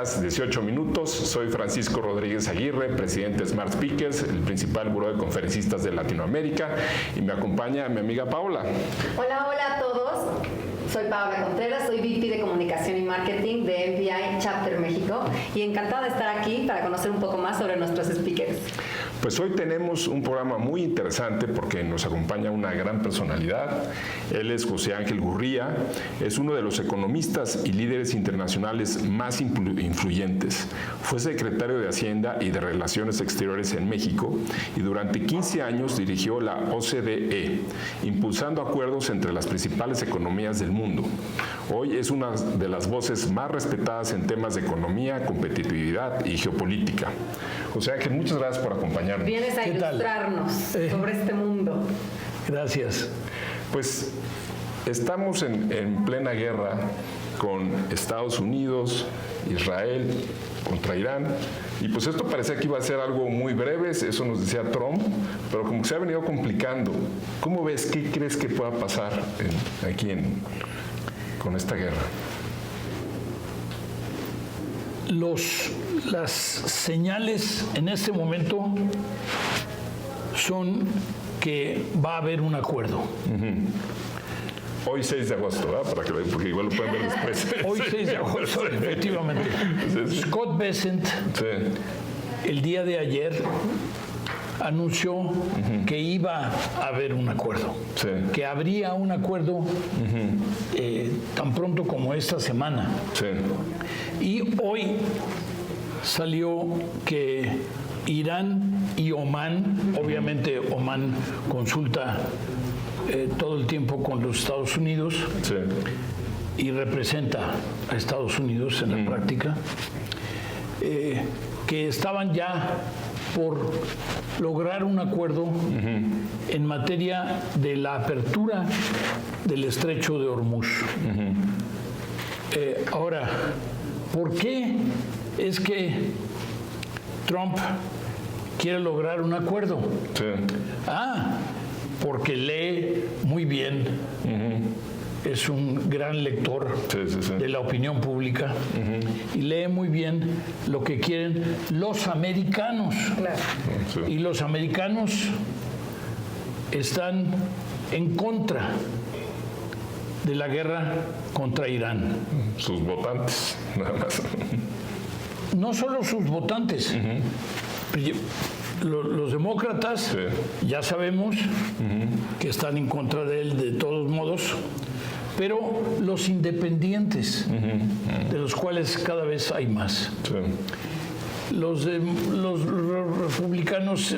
Podcast 18 minutos. Soy Francisco Rodríguez Aguirre, presidente de Smart Speakers, el principal buró de conferencistas de Latinoamérica, y me acompaña mi amiga Paola. Hola a todos. Soy Paola Contreras, soy VP de Comunicación y Marketing de MPI Chapter México y encantada de estar aquí para conocer un poco más sobre nuestros speakers. Pues hoy tenemos un programa muy interesante porque nos acompaña una gran personalidad. Él es José Ángel Gurría, es uno de los economistas y líderes internacionales más influyentes. Fue secretario de Hacienda y de Relaciones Exteriores en México y durante 15 años dirigió la OCDE, impulsando acuerdos entre las principales economías del mundo. Hoy es una de las voces más respetadas en temas de economía, competitividad y geopolítica. José Ángel, muchas gracias por acompañarnos. Vienes a ilustrarnos sobre este mundo. Gracias. Pues estamos en plena guerra con Estados Unidos, Israel, contra Irán. Y pues esto parecía que iba a ser algo muy breve, eso nos decía Trump, pero como que se ha venido complicando. ¿Cómo ves? ¿Qué crees que pueda pasar con esta guerra? Las señales en este momento son que va a haber un acuerdo. Hoy 6 de agosto, ¿verdad? Porque igual lo pueden ver después. Hoy 6 de agosto, efectivamente. Scott Bessent, el día de ayer, anunció que iba a haber un acuerdo, que habría un acuerdo tan pronto como esta semana. Y hoy salió que Irán y Omán, obviamente Omán consulta todo el tiempo con los Estados Unidos y representa a Estados Unidos en la práctica, que estaban ya por lograr un acuerdo en materia de la apertura del estrecho de Hormuz. Ahora, ¿por qué es que Trump quiere lograr un acuerdo? Porque lee muy bien, es un gran lector de la opinión pública y lee muy bien lo que quieren los americanos. Y los americanos están en contra de la guerra contra Irán. Sus votantes, nada más. No solo sus votantes. Los demócratas, ya sabemos que están en contra de él de todos modos, pero los independientes, de los cuales cada vez hay más. Los republicanos,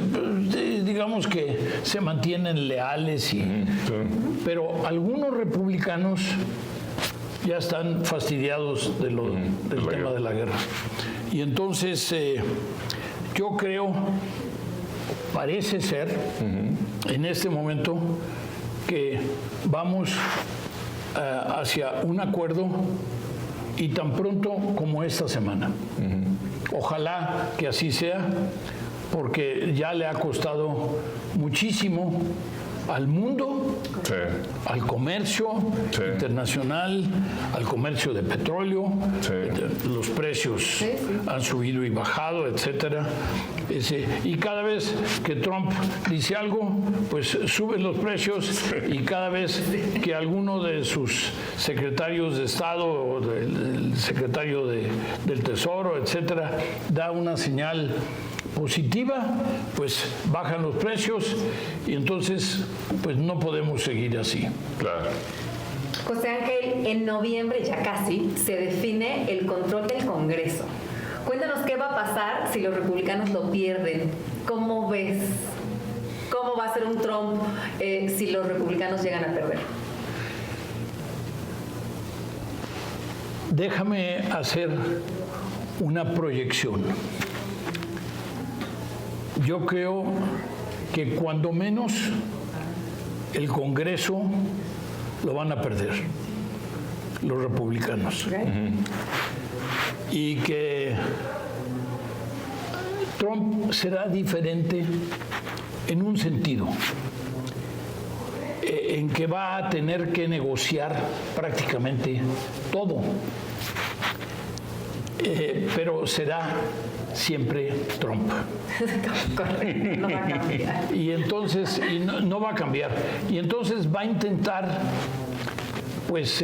digamos que se mantienen leales, pero algunos republicanos ya están fastidiados del tema de la guerra. Y entonces yo creo, parece ser, en este momento, que vamos hacia un acuerdo y tan pronto como esta semana. Ojalá que así sea, porque ya le ha costado muchísimo al mundo, al comercio internacional, al comercio de petróleo, los precios han subido y bajado, etcétera. Y cada vez que Trump dice algo, pues suben los precios, y cada vez que alguno de sus secretarios de Estado o del secretario del Tesoro, etcétera, da una señal positiva, pues bajan los precios, y entonces pues no podemos seguir así. Claro. José Ángel, en noviembre ya casi se define el control del Congreso. Cuéntanos qué va a pasar si los republicanos lo pierden. ¿Cómo ves? ¿Cómo va a ser un Trump si los republicanos llegan a perder? Déjame hacer una proyección. Yo creo que cuando menos el Congreso lo van a perder los republicanos. Y que Trump será diferente en un sentido, en que va a tener que negociar prácticamente todo. pero será siempre Trump. Correcto, no va a cambiar. Y entonces, no va a cambiar. Y entonces va a intentar, pues,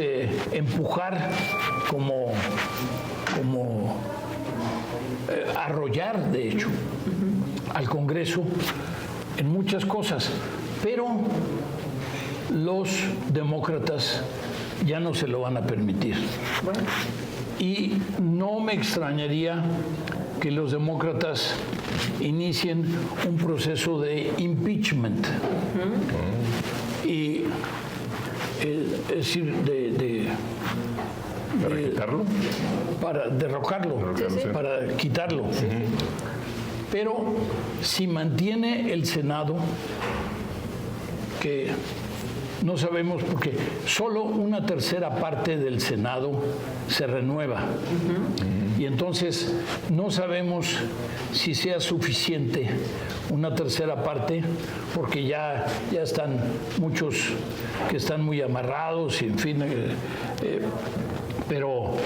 empujar como arrollar, de hecho, al Congreso en muchas cosas. Pero los demócratas ya no se lo van a permitir. Bueno. Y no me extrañaría que los demócratas inicien un proceso de impeachment. Y es decir, ¿Para quitarlo? Para derrocarlo, para quitarlo. Pero si mantiene el Senado, que no sabemos porque solo una tercera parte del Senado se renueva. Y entonces no sabemos si sea suficiente una tercera parte, porque ya están muchos que están muy amarrados, y en fin, pero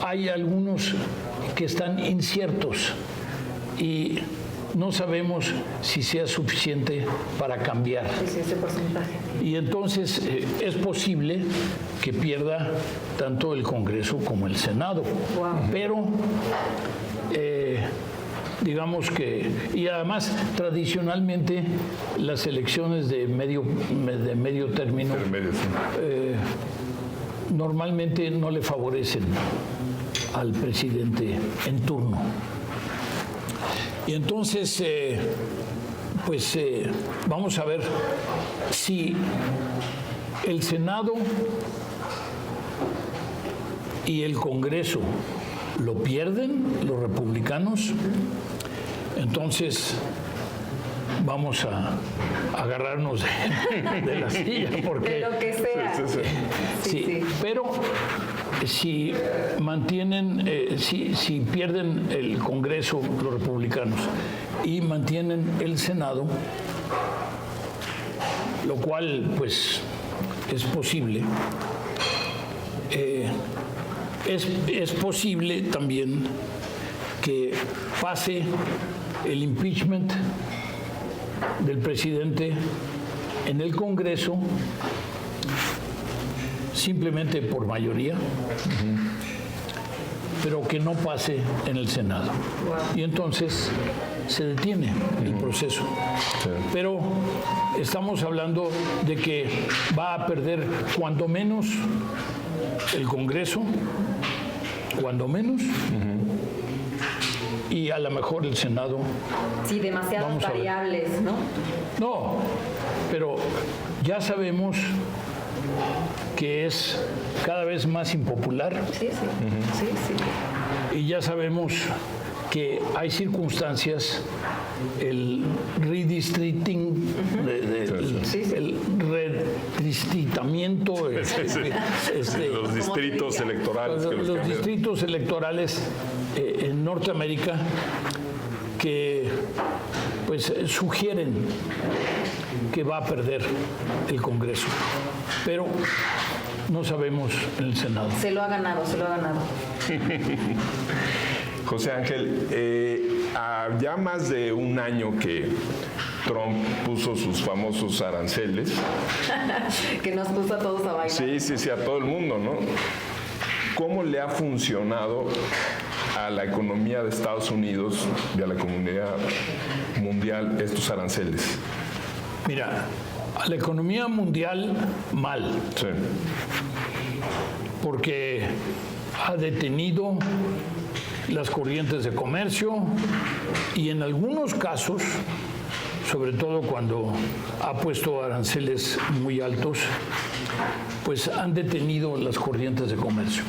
hay algunos que están inciertos y no sabemos si sea suficiente para cambiar. Sí, ese porcentaje. Y entonces es posible que pierda tanto el Congreso como el Senado. Wow. Pero digamos que, y además tradicionalmente las elecciones de medio término normalmente no le favorecen al presidente en turno. Y entonces, vamos a ver si el Senado y el Congreso lo pierden los republicanos, entonces vamos a agarrarnos de la silla, porque de lo que sea. Sí. Pero si mantienen, si pierden el Congreso los republicanos y mantienen el Senado, lo cual pues es posible, es posible también que pase el impeachment del presidente en el Congreso simplemente por mayoría, pero que no pase en el Senado. Wow. Y entonces se detiene el proceso. Sí. Pero estamos hablando de que va a perder cuando menos el Congreso, cuando menos, y a lo mejor el Senado. Sí, demasiadas variables, ¿no? No, pero ya sabemos que es cada vez más impopular. Sí. Y ya sabemos que hay circunstancias, el redistricting, el redistritamiento, los distritos electorales. Los distritos electorales en Norteamérica que pues sugieren que va a perder el Congreso, pero no sabemos en el Senado. Se lo ha ganado. José Ángel, ya más de un año que Trump puso sus famosos aranceles. Que nos puso a todos a bailar. Sí, a todo el mundo, ¿no? ¿Cómo le ha funcionado a la economía de Estados Unidos y a la comunidad mundial estos aranceles? Mira, a la economía mundial mal. Sí. Porque ha detenido las corrientes de comercio y en algunos casos, sobre todo cuando ha puesto aranceles muy altos, pues han detenido las corrientes de comercio.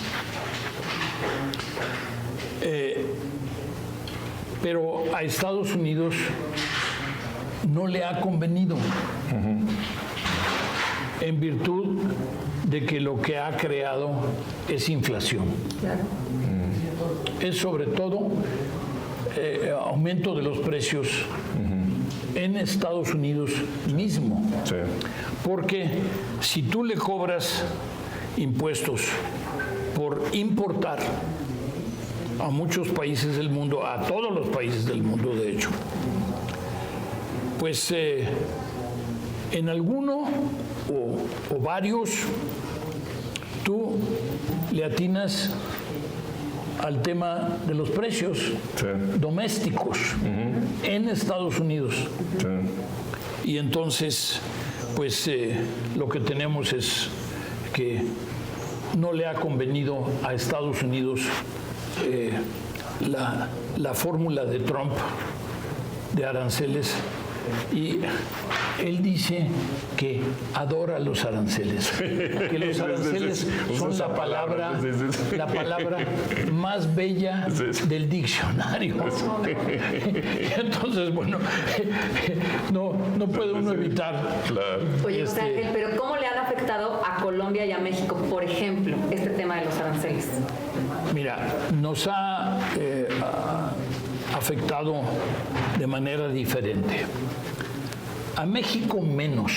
Pero a Estados Unidos no le ha convenido, en virtud de que lo que ha creado es inflación. Claro. Es sobre todo aumento de los precios en Estados Unidos mismo. Sí. Porque si tú le cobras impuestos por importar a muchos países del mundo, a todos los países del mundo, de hecho. Pues en alguno o varios, tú le atinas al tema de los precios domésticos en Estados Unidos. Y entonces, pues lo que tenemos es que no le ha convenido a Estados Unidos la fórmula de Trump de aranceles, y él dice que adora los aranceles, que los aranceles son la palabra más bella del diccionario. Entonces, bueno, no puede uno evitar. Oye, José Ángel, pero ¿cómo le han afectado a Colombia y a México, por ejemplo, este tema de los aranceles? Mira, nos ha afectado de manera diferente. A México menos,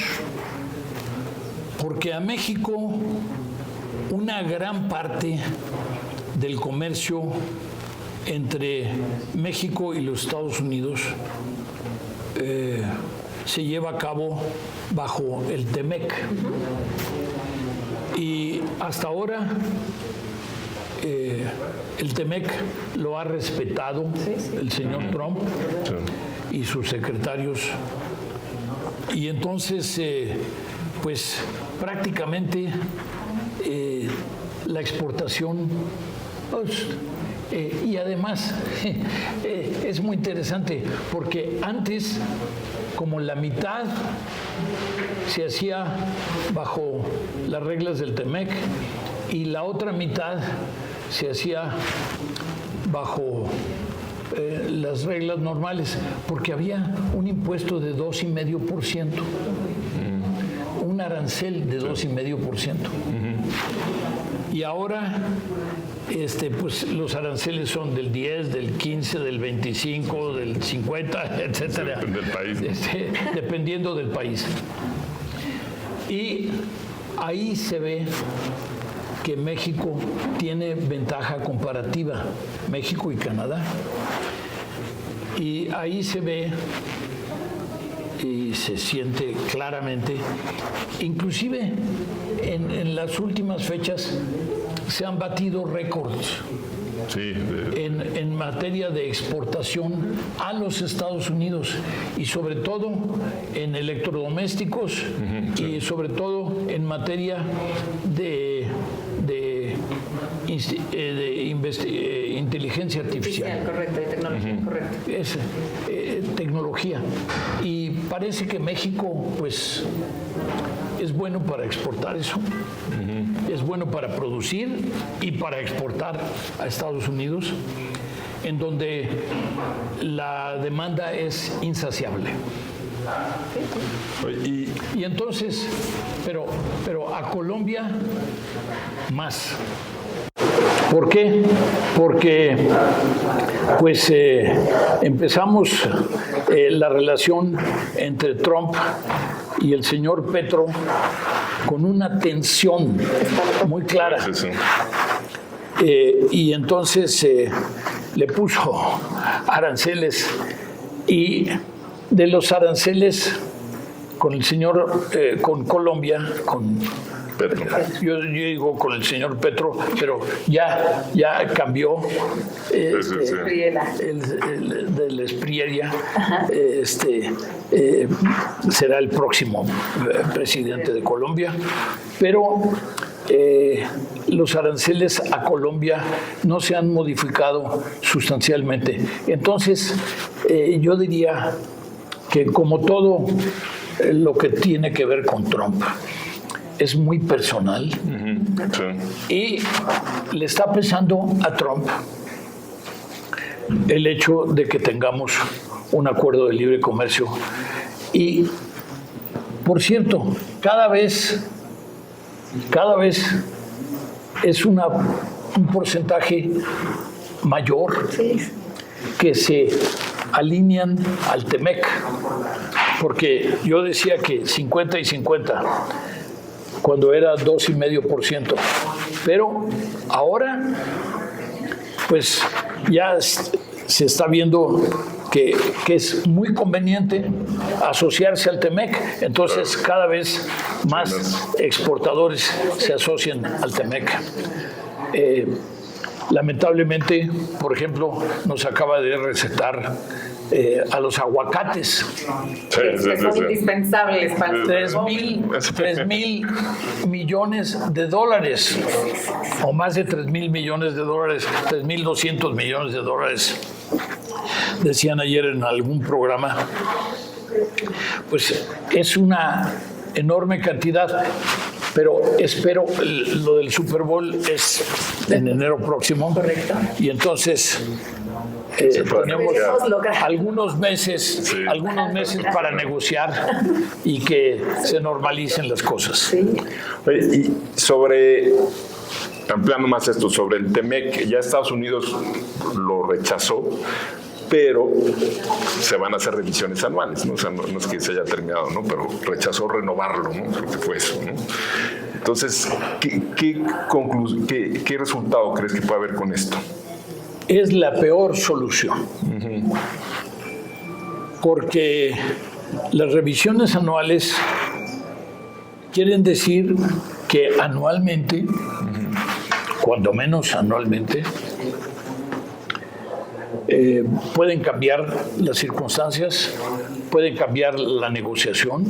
porque a México una gran parte del comercio entre México y los Estados Unidos se lleva a cabo bajo el TEMEC. Y hasta ahora el TEMEC lo ha respetado el señor Trump y sus secretarios. Y entonces, pues prácticamente la exportación, pues, y además es muy interesante porque antes como la mitad se hacía bajo las reglas del TEMEC y la otra mitad se hacía bajo las reglas normales, porque había un impuesto de 2,5%, un arancel de 2,5%. Y ahora pues los aranceles son del 10, del 15, del 25, del 50, etcétera. Depende del país. Dependiendo del país. Y ahí se ve que México tiene ventaja comparativa, México y Canadá. Y ahí se ve y se siente claramente, inclusive en las últimas fechas se han batido récords en materia de exportación a los Estados Unidos y sobre todo en electrodomésticos y sobre todo en materia de inteligencia artificial. Correcto, de tecnología, correcto. Es tecnología. Y parece que México, pues, es bueno para exportar eso. Es bueno para producir y para exportar a Estados Unidos, en donde la demanda es insaciable. Y entonces, pero a Colombia más. ¿Por qué? Porque pues empezamos la relación entre Trump y el señor Petro con una tensión muy clara. Y entonces le puso aranceles, y de los aranceles con el señor, con Colombia, con Petro. Yo digo con el señor Petro, pero ya cambió de la Espriella, será el próximo presidente de Colombia, pero los aranceles a Colombia no se han modificado sustancialmente. Entonces, yo diría que como todo lo que tiene que ver con Trump, es muy personal y le está pesando a Trump el hecho de que tengamos un acuerdo de libre comercio. Y, por cierto, cada vez es un porcentaje mayor que se alinean al TEMEC, porque yo decía que 50 y 50 cuando era 2,5%, pero ahora pues ya se está viendo que es muy conveniente asociarse al TEMEC, entonces cada vez más exportadores se asocian al TEMEC. Lamentablemente, por ejemplo, nos acaba de recetar a los aguacates. Que son indispensables para 3,000 millones de dólares, o más de 3,000 millones de dólares, 3,200 millones de dólares, decían ayer en algún programa. Pues es una enorme cantidad, pero espero, lo del Super Bowl es en enero próximo. Correcto. Y entonces tenemos algunos meses para negociar y que se normalicen las cosas. Sí. Oye, y ampliando más esto, sobre el TEMEC, ya Estados Unidos lo rechazó, pero se van a hacer revisiones anuales, ¿no? O sea, no es que se haya terminado, ¿no? Pero rechazó renovarlo, ¿no? Creo que fue eso, ¿no? Entonces, ¿qué resultado crees que puede haber con esto? Es la peor solución. Porque las revisiones anuales quieren decir que anualmente, cuando menos anualmente, pueden cambiar las circunstancias, pueden cambiar la negociación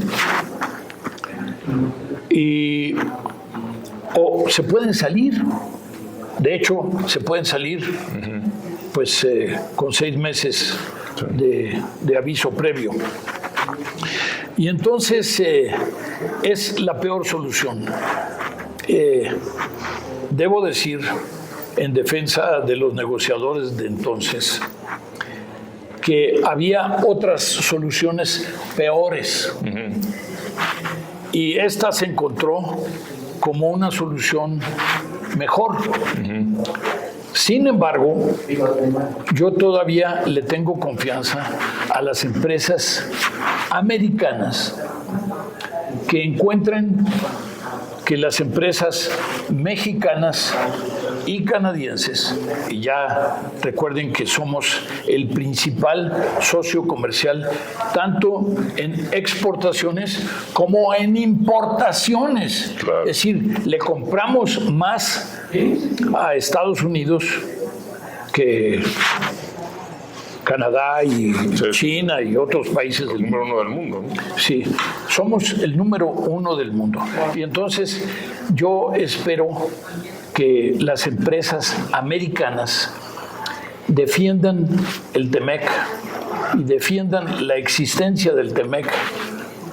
o se pueden salir. De hecho, se pueden salir pues con 6 meses de aviso previo. Y entonces es la peor solución. Debo decir, en defensa de los negociadores de entonces, que había otras soluciones peores. Y esta se encontró como una solución mejor. Sin embargo, yo todavía le tengo confianza a las empresas americanas que encuentren que las empresas mexicanas y canadienses, y ya recuerden que somos el principal socio comercial tanto en exportaciones como en importaciones. Claro. Es decir, le compramos más a Estados Unidos que Canadá y China y otros países del número 1 del mundo, ¿no? Sí, somos el número 1 del mundo. Y entonces yo espero que las empresas americanas defiendan el TEMEC y defiendan la existencia del TEMEC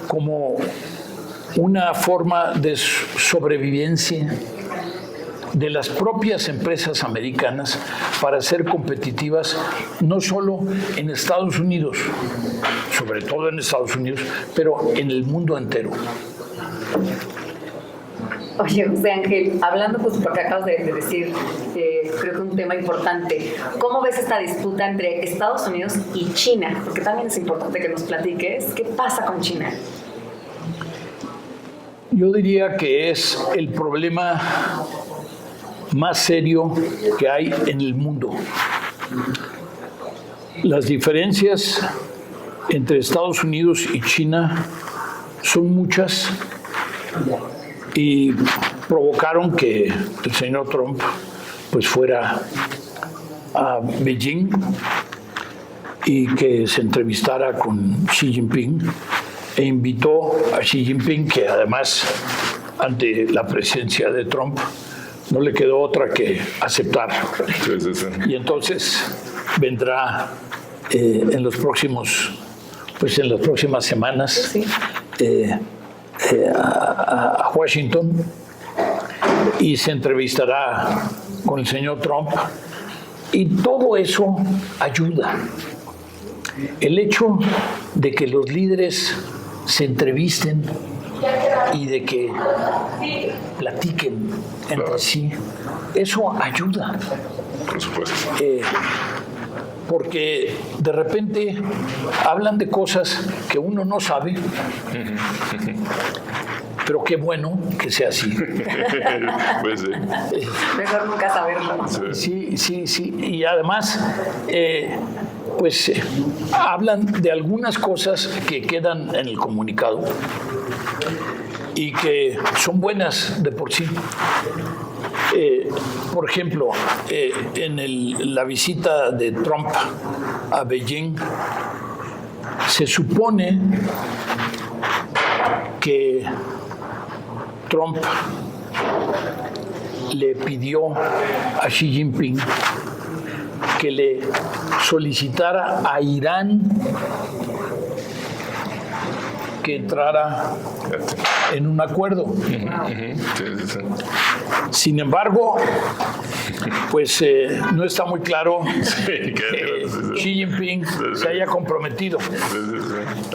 como una forma de sobrevivencia de las propias empresas americanas para ser competitivas no solo en Estados Unidos, sobre todo en Estados Unidos, pero en el mundo entero. Oye, José Ángel, hablando pues porque acabas de decir, creo que un tema importante, ¿cómo ves esta disputa entre Estados Unidos y China? Porque también es importante que nos platiques, ¿qué pasa con China? Yo diría que es el problema más serio que hay en el mundo. Las diferencias entre Estados Unidos y China son muchas y provocaron que el señor Trump pues fuera a Beijing y que se entrevistara con Xi Jinping e invitó a Xi Jinping, que además ante la presencia de Trump no le quedó otra que aceptar. Sí. Y entonces vendrá en las próximas semanas a Washington y se entrevistará con el señor Trump. Y todo eso ayuda. El hecho de que los líderes se entrevisten y de que platiquen entre sí, eso ayuda. Por supuesto. Porque de repente hablan de cosas que uno no sabe pero qué bueno que sea así. Pues sí. Mejor nunca saberlo. Sí. Y además, hablan de algunas cosas que quedan en el comunicado y que son buenas de por sí. Por ejemplo, en la visita de Trump a Beijing, se supone que Trump le pidió a Xi Jinping que le solicitara a Irán que entrara en un acuerdo. Sin embargo, pues no está muy claro que Xi Jinping se haya comprometido.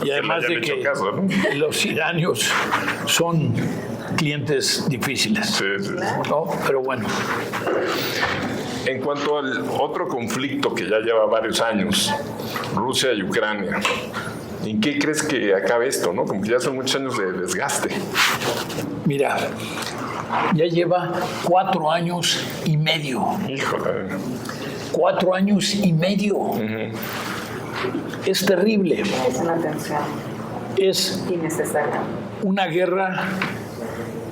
Y además de que los iranios son clientes difíciles. ¿No? Pero bueno. En cuanto al otro conflicto que ya lleva varios años, Rusia y Ucrania, ¿en qué crees que acabe esto, no? Como que ya son muchos años de desgaste. Mira, ya lleva 4 años y medio. Híjole. 4 años y medio. Es terrible. Es una tensión Es innecesaria. una guerra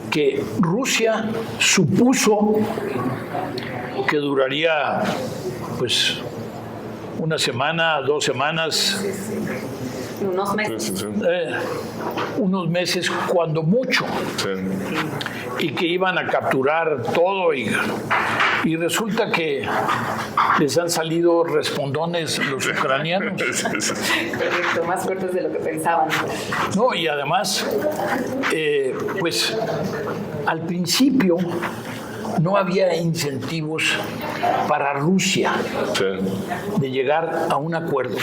que Rusia supuso que duraría pues una semana, 2 semanas, Unos meses. unos meses cuando mucho, y que iban a capturar todo y resulta que les han salido respondones los ucranianos. Correcto, más fuertes de lo que pensaban. No, y además, pues al principio no había incentivos para Rusia de llegar a un acuerdo,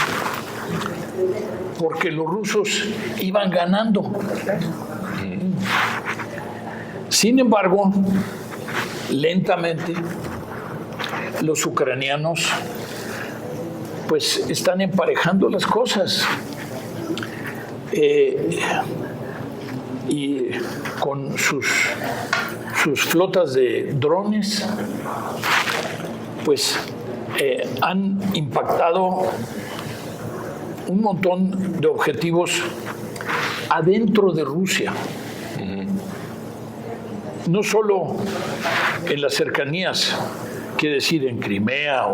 porque los rusos iban ganando. Sin embargo, lentamente los ucranianos pues están emparejando las cosas. Y con sus flotas de drones, pues han impactado un montón de objetivos adentro de Rusia. No solo en las cercanías, quiere decir en Crimea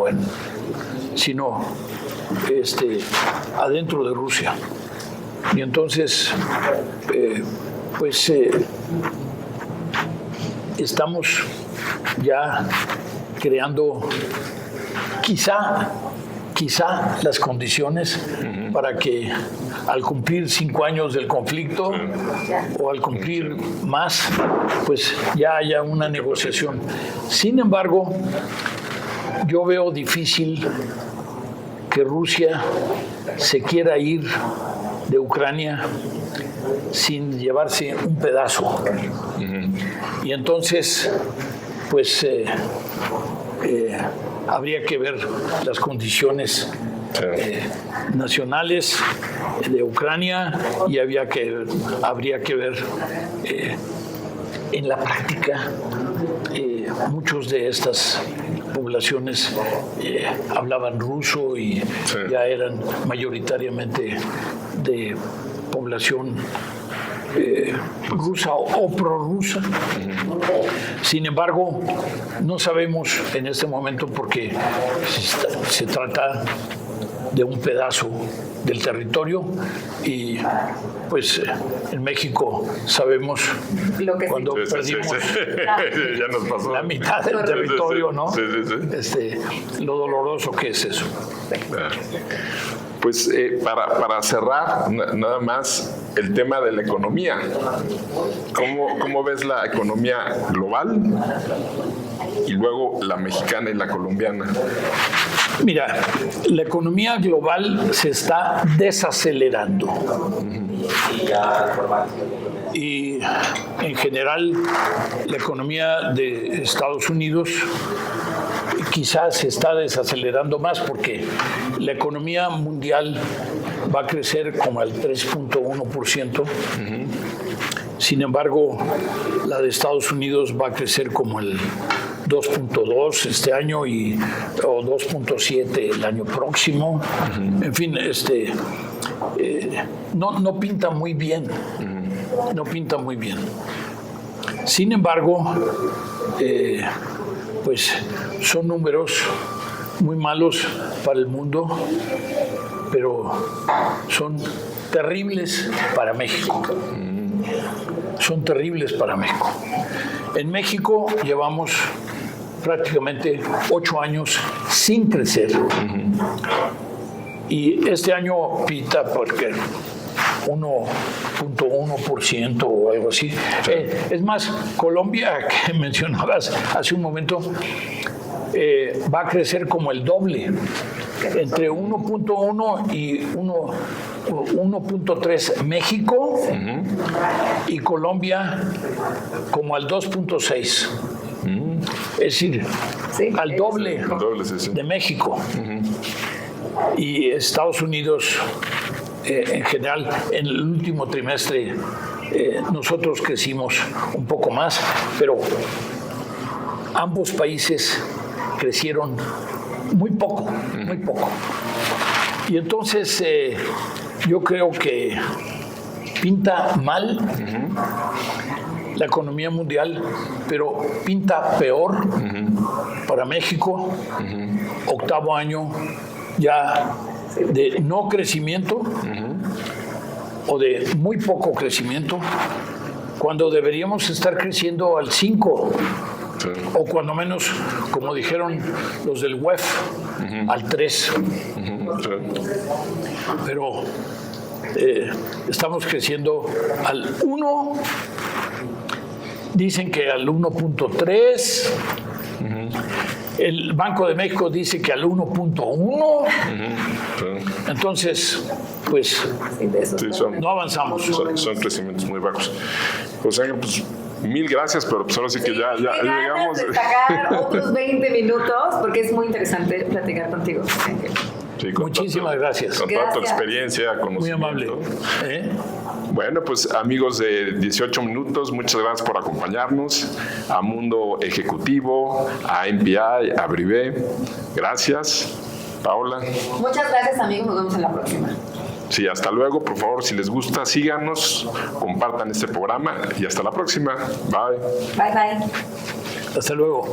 sino adentro de Rusia. Y entonces, estamos ya creando quizá las condiciones para que al cumplir 5 años del conflicto o al cumplir más, pues ya haya una negociación. Sin embargo, yo veo difícil que Rusia se quiera ir de Ucrania sin llevarse un pedazo. Y entonces, pues habría que ver las condiciones nacionales de Ucrania y habría que ver en la práctica. Muchos de estas poblaciones hablaban ruso y ya eran mayoritariamente de población rusa o prorrusa. Sin embargo, no sabemos en este momento porque se trata de un pedazo del territorio y pues en México sabemos lo que cuando perdimos ya nos pasó la mitad del territorio, ¿no? Sí. Lo doloroso que es eso. Pues para cerrar, nada más el tema de la economía. ¿Cómo ves la economía global y luego la mexicana y la colombiana? Mira, la economía global se está desacelerando. Y en general la economía de Estados Unidos quizás se está desacelerando más porque la economía mundial va a crecer como al 3.1% Sin embargo, la de Estados Unidos va a crecer como el 2.2 este año o 2.7 el año próximo. En fin, no pinta muy bien. No pinta muy bien. Sin embargo, pues son números muy malos para el mundo, pero son terribles para México. Son terribles para México. En México llevamos prácticamente 8 años sin crecer. Y este año pinta porque 1.1% o algo así. Es más, Colombia, que mencionabas hace un momento, va a crecer como el doble, entre 1.1 y 1.3 México, y Colombia como al 2.6. Es decir, al doble de México. Y Estados Unidos, en general, en el último trimestre, nosotros crecimos un poco más, pero ambos países crecieron muy poco, muy poco. Y entonces yo creo que pinta mal la economía mundial, pero pinta peor para México. Octavo año ya de no crecimiento o de muy poco crecimiento, cuando deberíamos estar creciendo al 5%. Sí. O cuando menos, como dijeron los del WEF, al 3%. Sí. Pero estamos creciendo al 1%, dicen que al 1.3%, el Banco de México dice que al 1.1%. Sí. Entonces, pues, no avanzamos. Son crecimientos muy bajos. José Ángel, pues, mil gracias, pero pues ahora sí que ya llegamos. De sacar otros 20 minutos, porque es muy interesante platicar contigo, José Ángel. Sí, muchísimas gracias. Con toda tu experiencia, conocimiento. Muy amable. Bueno, pues amigos de 18 minutos, muchas gracias por acompañarnos. A Mundo Ejecutivo, a MPI, a Brivé. Gracias. Paola. Muchas gracias, amigos. Nos vemos en la próxima. Sí, hasta luego. Por favor, si les gusta, síganos, compartan este programa y hasta la próxima. Bye. Bye, bye. Hasta luego.